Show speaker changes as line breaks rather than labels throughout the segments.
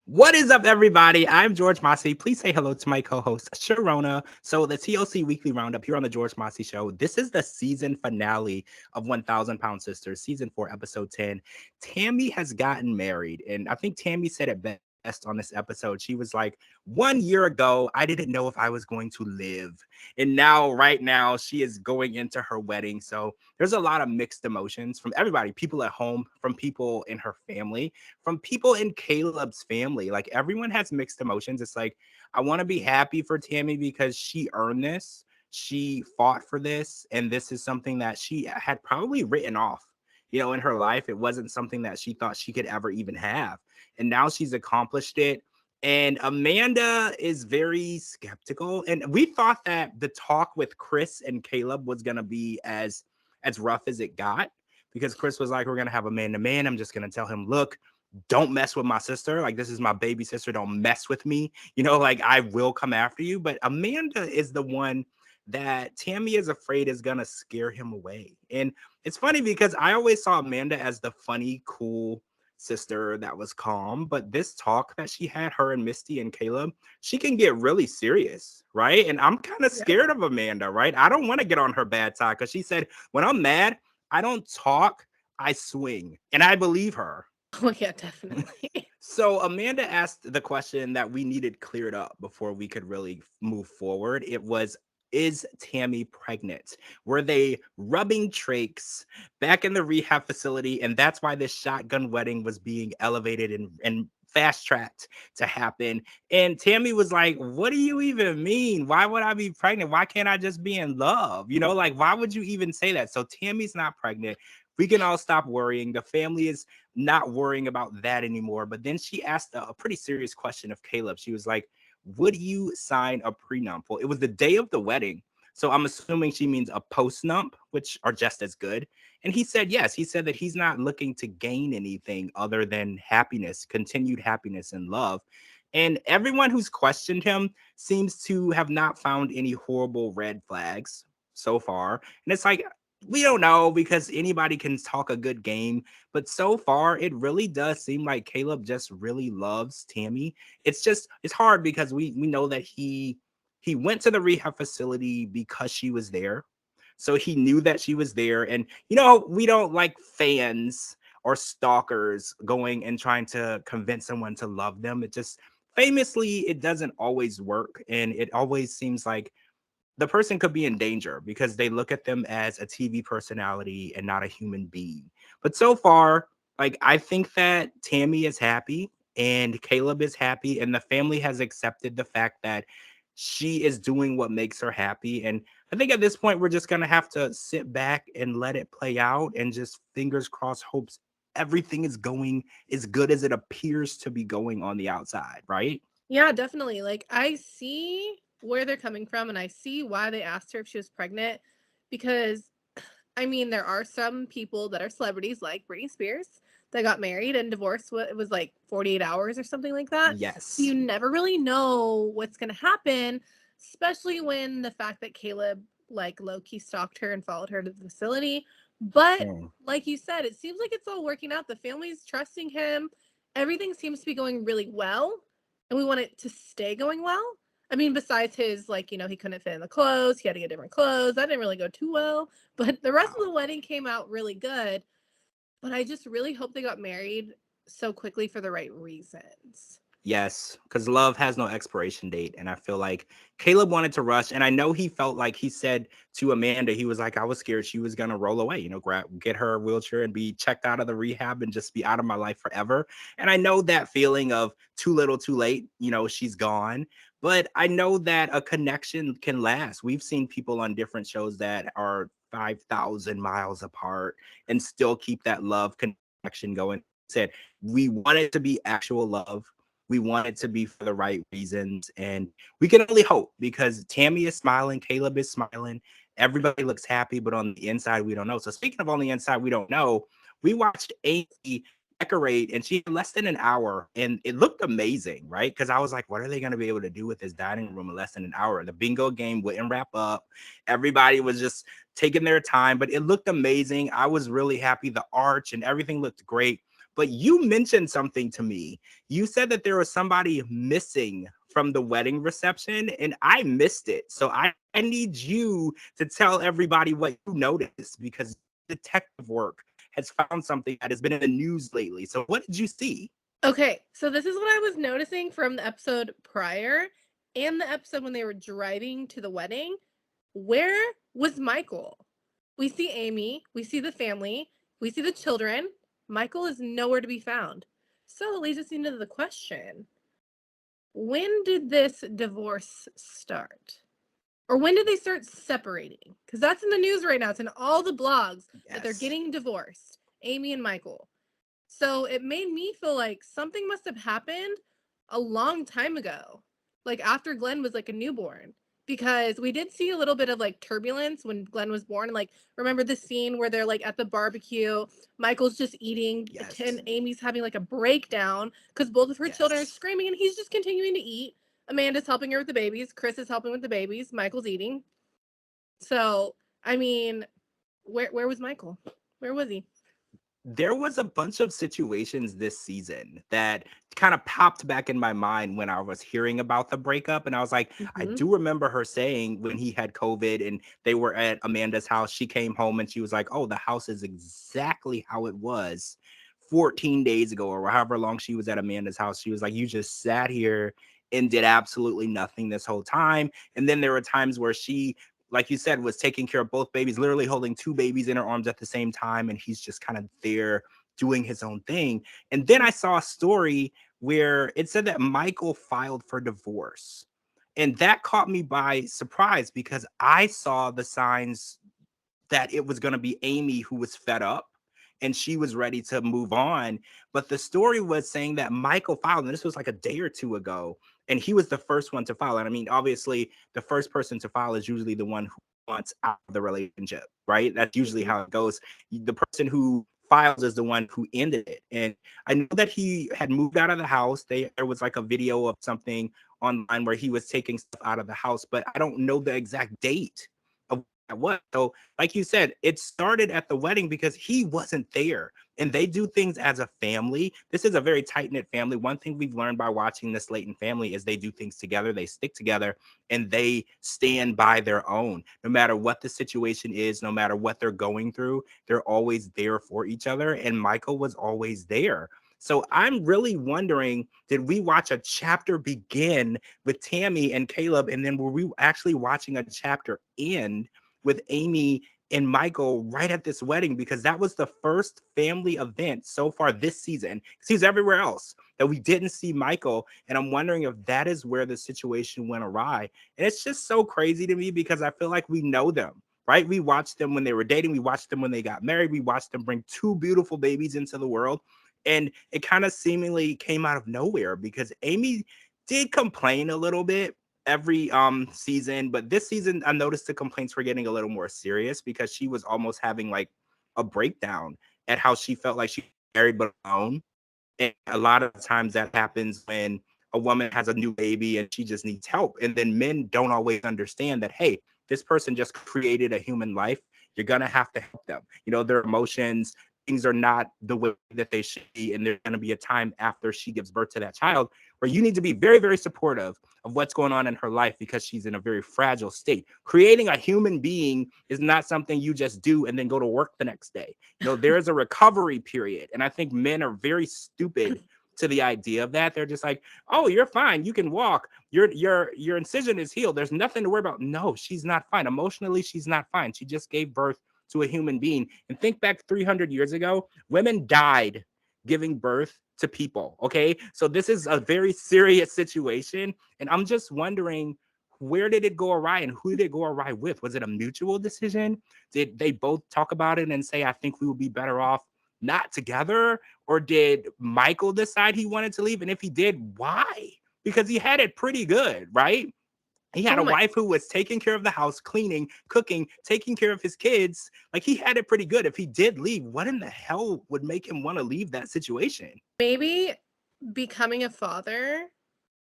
What is up, everybody? I'm George Mossey. Please say hello to my co-host, Cherona. So the TLC Weekly Roundup here on the George Mossey Show. This is the season finale of 1,000 Pound Sisters, season 4, episode 10. Tammy has gotten married, and I think Tammy said it best on this episode. She was like, 1 year ago, I didn't know if I was going to live. And now, right now, she is going into her wedding. So there's a lot of mixed emotions from everybody, people at home, from people in her family, from people in Caleb's family. Like everyone has mixed emotions. It's like, I want to be happy for Tammy because she earned this. She fought for this. And this is something that she had probably written off, in her life. It wasn't something that she thought she could ever even have. And now she's accomplished it. And Amanda is very skeptical. And we thought that the talk with Chris and Caleb was gonna be as rough as it got, because Chris was like, we're gonna have a man to man. I'm just gonna tell him, look, don't mess with my sister. Like, this is my baby sister. Don't mess with me. Like, I will come after you. But Amanda is the one that Tammy is afraid is gonna scare him away. And it's funny because I always saw Amanda as the funny, cool sister that was calm. But this talk that she had, her and Misty and Caleb, she can get really serious, right? And I'm kind of
Yep.
scared of Amanda, right? I don't want to get on her bad side because she said, when I'm mad, I don't talk, I swing. And I believe her.
Oh yeah, definitely.
So Amanda asked the question that we needed cleared up before we could really move forward. It was, is Tammy pregnant? Were they rubbing trakes back in the rehab facility? And that's why this shotgun wedding was being elevated and fast tracked to happen. And Tammy was like, what do you even mean? Why would I be pregnant? Why can't I just be in love? Like, why would you even say that? So Tammy's not pregnant. We can all stop worrying. The family is not worrying about that anymore. But then she asked a pretty serious question of Caleb. She was like, would you sign a prenup? Well, it was the day of the wedding. So I'm assuming she means a postnump, which are just as good. And he said yes. He said that he's not looking to gain anything other than happiness, continued happiness and love. And everyone who's questioned him seems to have not found any horrible red flags so far. And it's like, we don't know because anybody can talk a good game. But so far, it really does seem like Caleb just really loves Tammy. It's hard because we know that he went to the rehab facility because she was there. So he knew that she was there. And we don't like fans or stalkers going and trying to convince someone to love them. It just famously it doesn't always work. And it always seems like the person could be in danger because they look at them as a TV personality and not a human being. But so far, like, I think that Tammy is happy and Caleb is happy, and the family has accepted the fact that she is doing what makes her happy. And I think at this point, we're just going to have to sit back and let it play out and just fingers crossed, hopes everything is going as good as it appears to be going on the outside, right?
Yeah, definitely. Like I see where they're coming from and I see why they asked her if she was pregnant because I mean there are some people that are celebrities like Britney Spears that got married and divorced it was like 48 hours or something like that. So
Yes.
you never really know what's going to happen, especially when the fact that Caleb like low-key stalked her and followed her to the facility. But
Mm.
like you said, it seems like it's all working out. The family's trusting him. Everything seems to be going really well and we want it to stay going well. I mean, besides his, like, he couldn't fit in the clothes, he had to get different clothes. That didn't really go too well, but the rest of
Wow.
the wedding came out really good. But I just really hope they got married so quickly for the right reasons.
Yes, because love has no expiration date. And I feel like Caleb wanted to rush. And I know he felt like he said to Amanda, he was like, I was scared she was going to roll away, get her wheelchair and be checked out of the rehab and just be out of my life forever. And I know that feeling of too little, too late, she's gone. But I know that a connection can last. We've seen people on different shows that are 5,000 miles apart and still keep that love connection going. Said, we want it to be actual love. We want it to be for the right reasons. And we can only hope because Tammy is smiling, Caleb is smiling, everybody looks happy, but on the inside, we don't know. So speaking of on the inside, we don't know. We watched Amy decorate and she had less than an hour and it looked amazing, right? Because I was like, what are they going to be able to do with this dining room in less than an hour? The bingo game wouldn't wrap up. Everybody was just taking their time, but it looked amazing. I was really happy. The arch and everything looked great. but you mentioned something to me. You said that there was somebody missing from the wedding reception, and I missed it. So I need you to tell everybody what you noticed, because detective work has found something that has been in the news lately. So what did you see?
Okay, so this is what I was noticing from the episode prior and the episode when they were driving to the wedding. Where was Michael? We see Amy, we see the family, we see the children. Michael is nowhere to be found. So it leads us into the question, when did this divorce start? Or when did they start separating? Because that's in the news right now. It's in all the blogs that they're
Yes.
getting divorced, Amy and Michael. So it made me feel like something must have happened a long time ago, like after Glenn was like a newborn, because we did see a little bit of like turbulence when Glenn was born. Like, remember the scene where they're like at the barbecue, Michael's just eating,
Yes.
and Amy's having like a breakdown because both of her children are
Yes.
screaming and he's just continuing to eat. Amanda's helping her with the babies, Chris is helping with the babies, Michael's eating. So, I mean, where was Michael? Where was he?
There was a bunch of situations this season that kind of popped back in my mind when I was hearing about the breakup. And I was like, I
Mm-hmm.
do remember her saying when he had COVID and they were at Amanda's house, she came home and she was like, oh, the house is exactly how it was 14 days ago, or however long she was at Amanda's house. She was like, you just sat here and did absolutely nothing this whole time. And then there were times where she, like you said, was taking care of both babies, literally holding two babies in her arms at the same time. And he's just kind of there doing his own thing. And then I saw a story where it said that Michael filed for divorce. And that caught me by surprise because I saw the signs that it was going to be Amy who was fed up and she was ready to move on. But the story was saying that Michael filed, and this was like a day or two ago, and he was the first one to file. And I mean, obviously, the first person to file is usually the one who wants out of the relationship, right? That's usually
Mm-hmm.
how it goes. The person who files is the one who ended it. And I know that he had moved out of the house. There was like a video of something online where he was taking stuff out of the house, but I don't know the exact date of what. So like you said, it started at the wedding because he wasn't there. And they do things as a family. This is a very tight knit family. One thing we've learned by watching this Leighton family is they do things together, they stick together, and they stand by their own. No matter what the situation is, no matter what they're going through, they're always there for each other. And Michael was always there. So I'm really wondering, did we watch a chapter begin with Tammy and Caleb? And then were we actually watching a chapter end with Amy and Michael right at this wedding? Because that was the first family event so far this season. Because he's everywhere else that we didn't see Michael. And I'm wondering if that is where the situation went awry. And it's just so crazy to me because I feel like we know them. Right? We watched them when they were dating. We watched them when they got married. We watched them bring two beautiful babies into the world. And it kind of seemingly came out of nowhere because Amy did complain a little bit every season, but this season I noticed the complaints were getting a little more serious because she was almost having like a breakdown at how she felt like she was married but alone. And a lot of times that happens when a woman has a new baby and she just needs help. And then men don't always understand that, hey, this person just created a human life. You're going to have to help them. You know, their emotions, things are not the way that they should be. And there's going to be a time after she gives birth to that child where you need to be very, very supportive of what's going on in her life because she's in a very fragile state. Creating a human being is not something you just do and then go to work the next day. You know, there is a recovery period. And I think men are very stupid to the idea of that. They're just like, oh, you're fine. You can walk. Your incision is healed. There's nothing to worry about. No, she's not fine. Emotionally, she's not fine. She just gave birth to a human being. And think back 300 years ago, women died giving birth to people. Okay. So this is a very serious situation. And I'm just wondering, where did it go awry and who did it go awry with? Was it a mutual decision? Did they both talk about it and say, I think we would be better off not together? Or did Michael decide he wanted to leave? And if he did, why? Because he had it pretty good, right? He had
Oh
a
my,
wife who was taking care of the house, cleaning, cooking, taking care of his kids. Like he had it pretty good. If he did leave, what in the hell would make him want to leave that situation?
maybe becoming a father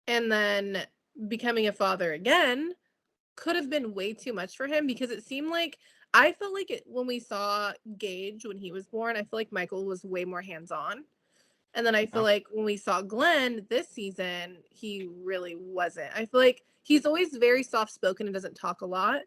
and then becoming a father again could have been way too much for him because it seemed like when we saw Gage when he was born, I feel like Michael was way more hands-on. And then I feel
Oh,
like when we saw Glenn this season, he really wasn't. I feel like he's always very soft spoken and doesn't talk a lot.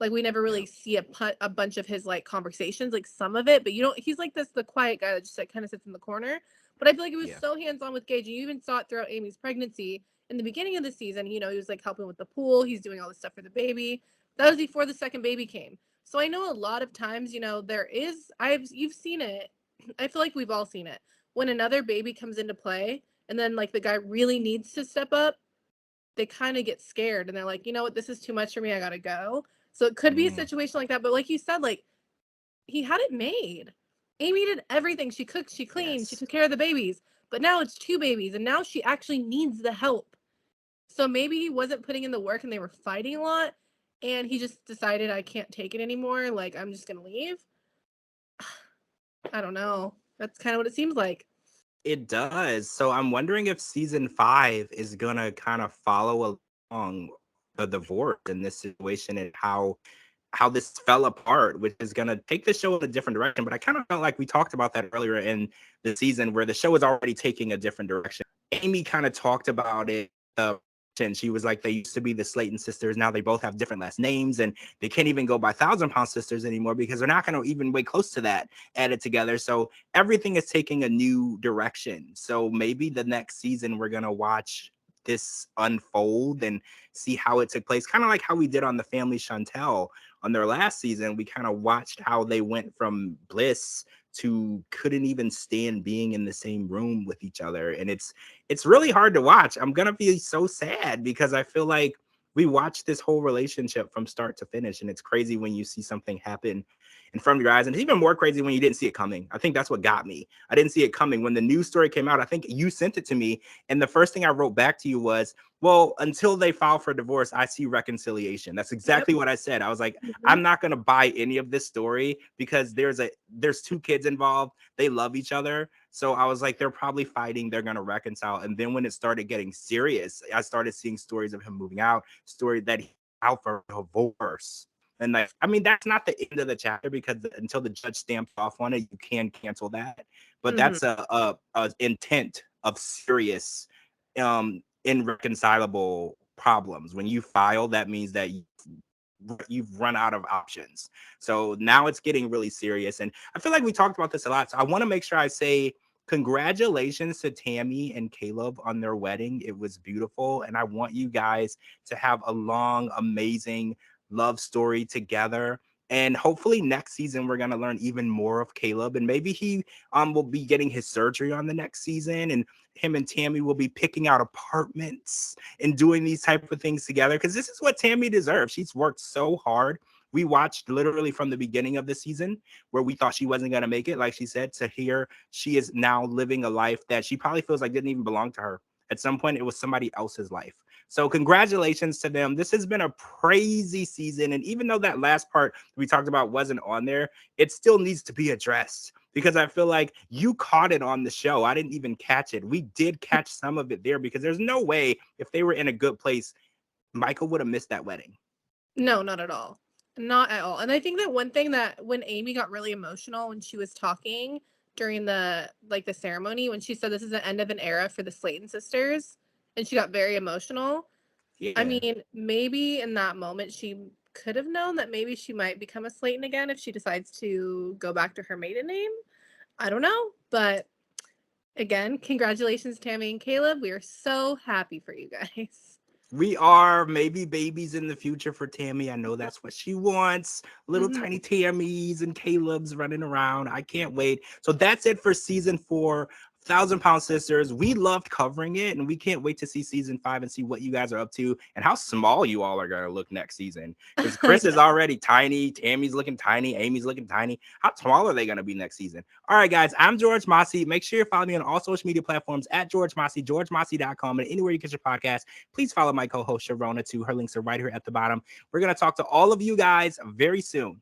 Like we never
yeah.
really see a bunch of his like conversations, like some of it, but you don't. He's like the quiet guy that just like kind of sits in the corner. But I feel like he was
Yeah.
so hands on with Gage. And you even saw it throughout Amy's pregnancy. In the beginning of the season, you know, he was like helping with the pool. He's doing all this stuff for the baby. That was before the second baby came. So I know a lot of times, you know, there is. You've seen it. I feel like we've all seen it when another baby comes into play and then like the guy really needs to step up, they kind of get scared and they're like, you know what, this is too much for me. I gotta go. So it could be a
Mm,
situation like that. But like you said, like he had it made. Amy did everything. She cooked, she cleaned, she
yes.
took care of the babies. But now it's two babies and now she actually needs the help. So maybe he wasn't putting in the work and they were fighting a lot and he just decided I can't take it anymore. Like I'm just gonna leave. I don't know. That's kind of what it seems like.
It does. So I'm wondering if season 5 is gonna kind of follow along the divorce in this situation and how this fell apart, which is going to take the show in a different direction. But I kind of felt like we talked about that earlier in the season where the show is already taking a different direction. Amy kind of talked about it. And she was like, they used to be the Slayton sisters. Now they both have different last names and they can't even go by 1,000 Pound Sisters anymore because they're not going to even way close to that added together. So everything is taking a new direction. So maybe the next season we're going to watch this unfold and see how it took place, kind of like how we did on the Family Chantel on their last season. We kind of watched how they went from bliss to couldn't even stand being in the same room with each other. And it's really hard to watch. I'm gonna be so sad because I feel like we watched this whole relationship from start to finish, and it's crazy when you see something happen in front of your eyes, and it's even more crazy when you didn't see it coming. I think that's what got me. I didn't see it coming when the news story came out. I think you sent it to me, and the first thing I wrote back to you was, well, until they file for divorce, I see reconciliation. That's
Yep.
exactly what I said. I was like,
Mm-hmm.
I'm not going to buy any of this story because there's two kids involved. They love each other. So I was like, they're probably fighting. They're going to reconcile. And then when it started getting serious, I started seeing stories of him moving out, story that he out for divorce. And like, I mean, that's not the end of the chapter because until the judge stamps off on it, you can cancel that. But
Mm-hmm.
that's a intent of serious, irreconcilable problems. When you file, that means that you've run out of options. So now it's getting really serious. And I feel like we talked about this a lot. So I want to make sure I say congratulations to Tammy and Caleb on their wedding. It was beautiful. And I want you guys to have a long, amazing love story together. And hopefully next season we're gonna learn even more of Caleb, and maybe he will be getting his surgery on the next season, and him and Tammy will be picking out apartments and doing these type of things together because this is what Tammy deserves. She's worked so hard. We watched literally from the beginning of the season where we thought she wasn't going to make it, like she said, to here she is now living a life that she probably feels like didn't even belong to her. At some point, it was somebody else's life. So congratulations to them. This has been a crazy season. And even though that last part we talked about wasn't on there, it still needs to be addressed because I feel like you caught it on the show. I didn't even catch it. We did catch some of it there because there's no way if they were in a good place, Michael would have missed that wedding.
No, not at all. Not at all. And I think that one thing that when Amy got really emotional when she was talking during the ceremony, when she said this is the end of an era for the Slayton sisters, and she got very emotional. I
Yeah.
mean, maybe in that moment she could have known that maybe she might become a Slayton again if she decides to go back to her maiden name. I don't know. But again, congratulations, Tammy and Caleb. We are so happy for you guys.
We are maybe babies in the future for Tammy. I know that's what she wants. Little
Mm-hmm.
tiny Tammys and Caleb's running around. I can't wait. So that's it for season 4. 1,000 Pound Sisters. We loved covering it, and we can't wait to see season 5 and see what you guys are up to and how small you all are going to look next season. Because
I
Chris is
know.
already tiny, Tammy's looking tiny, Amy's looking tiny. How small are they going to be next season? All right, guys, I'm George Mossey. Make sure you're following me on all social media platforms at George Mossey, georgemossey.com, and anywhere you get your podcast. Please follow my co-host Cherona too. Her links are right here at the bottom. We're going to talk to all of you guys very soon.